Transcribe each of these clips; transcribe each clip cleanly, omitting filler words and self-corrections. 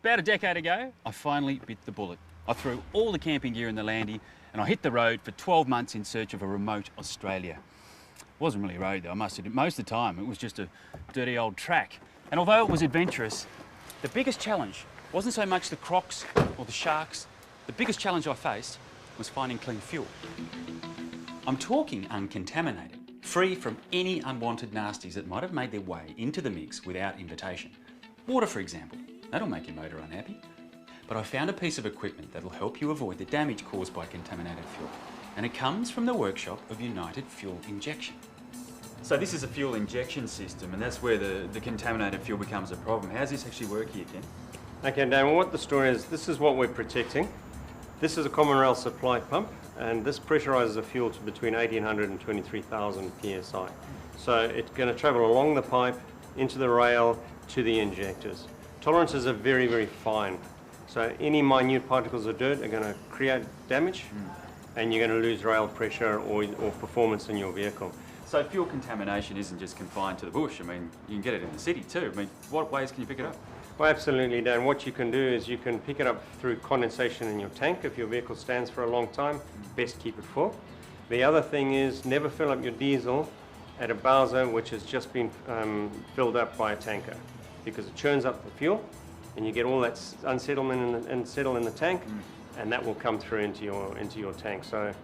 About a decade ago, I finally bit the bullet. I threw all the camping gear in the landy and I hit the road for 12 months in search of a remote Australia. It wasn't really a road though, I must admit. Most of the time it was just a dirty old track. And although it was adventurous, the biggest challenge wasn't so much the crocs or the sharks. The biggest challenge I faced was finding clean fuel. I'm talking uncontaminated, free from any unwanted nasties that might have made their way into the mix without invitation. Water, for example. That'll make your motor unhappy. But I found a piece of equipment that'll help you avoid the damage caused by contaminated fuel. And it comes from the workshop of United Fuel Injection. So this is a fuel injection system, and that's where the contaminated fuel becomes a problem. How does this actually work here, Ken? Okay, Dan, well, what the story is, this is what we're protecting. This is a common rail supply pump, and this pressurizes the fuel to between 1800 and 23,000 psi. So it's going to travel along the pipe, into the rail, to the injectors. Tolerances are very, very fine. So any minute particles of dirt are going to create damage, and you're going to lose rail pressure or performance in your vehicle. So fuel contamination isn't just confined to the bush. I mean, you can get it in the city too. I mean, what ways can you pick it up? Well, absolutely, Dan. What you can do is you can pick it up through condensation in your tank. If your vehicle stands for a long time, best keep it full. The other thing is never fill up your diesel at a bowser which has just been filled up by a tanker, because it churns up the fuel and you get all that unsettlement and settle in the tank, and that will come through into your tank. So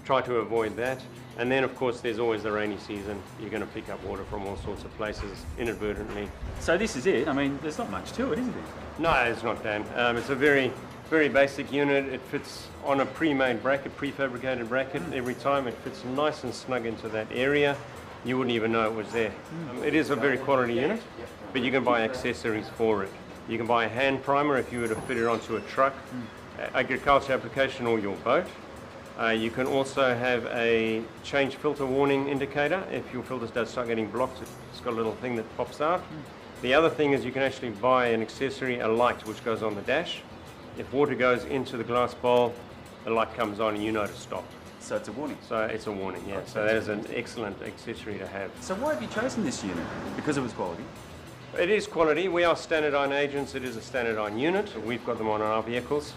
try to avoid that. And then, of course, there's always the rainy season. You're going to pick up water from all sorts of places inadvertently. So this is it. I mean, there's not much to it, is there? No, it's not, Dan. It's a very, very basic unit. It fits on a pre-made bracket, prefabricated bracket. Every time it fits nice and snug into that area. You wouldn't even know it was there. It is a very quality unit, but you can buy accessories for it. You can buy a hand primer if you were to fit it onto a truck, agriculture application, or your boat. You can also have a change filter warning indicator. If your filters does start getting blocked, it's got a little thing that pops out. The other thing is you can actually buy an accessory, a light, which goes on the dash. If water goes into the glass bowl, the light comes on and you know to stop. So it's a warning? So it's a warning, yeah. So that is an excellent accessory to have. So why have you chosen this unit? Because of its quality? It is quality. We are standard iron agents. It is a standard iron unit. We've got them on our vehicles.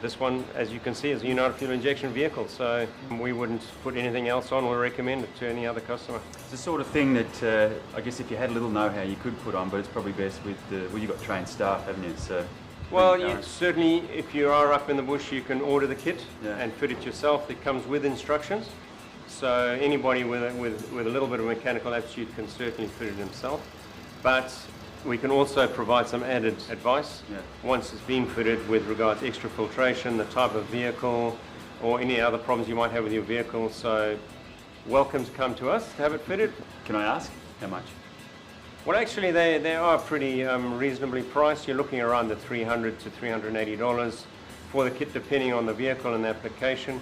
This one, as you can see, is a United Fuel Injection vehicle, so we wouldn't put anything else on or recommend it to any other customer. It's the sort of thing that I guess if you had a little know-how you could put on, but it's probably best with well, you've got trained staff, haven't you? So well, certainly if you are up in the bush, you can order the kit and fit it yourself. It comes with instructions, so anybody with a little bit of mechanical aptitude can certainly fit it himself. But we can also provide some added advice once it's been fitted with regards to extra filtration, the type of vehicle, or any other problems you might have with your vehicle. So welcome to come to us to have it fitted. Can I ask how much? Well, actually they are pretty reasonably priced. You're looking around the $300 to $380 for the kit, depending on the vehicle and the application.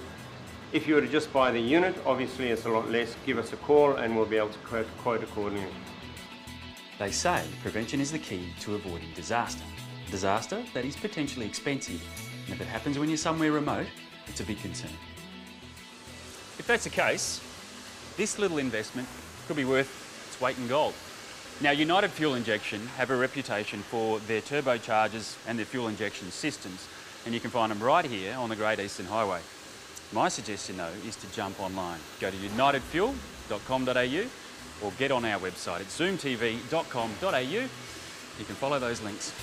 If you were to just buy the unit, obviously it's a lot less. Give us a call and we'll be able to quote accordingly. They say prevention is the key to avoiding disaster. Disaster that is potentially expensive, and if it happens when you're somewhere remote, it's a big concern. If that's the case, this little investment could be worth its weight in gold. Now, United Fuel Injection have a reputation for their turbochargers and their fuel injection systems, and you can find them right here on the Great Eastern Highway. My suggestion, though, is to jump online. Go to unitedfuel.com.au or get on our website at zoomtv.com.au. You can follow those links.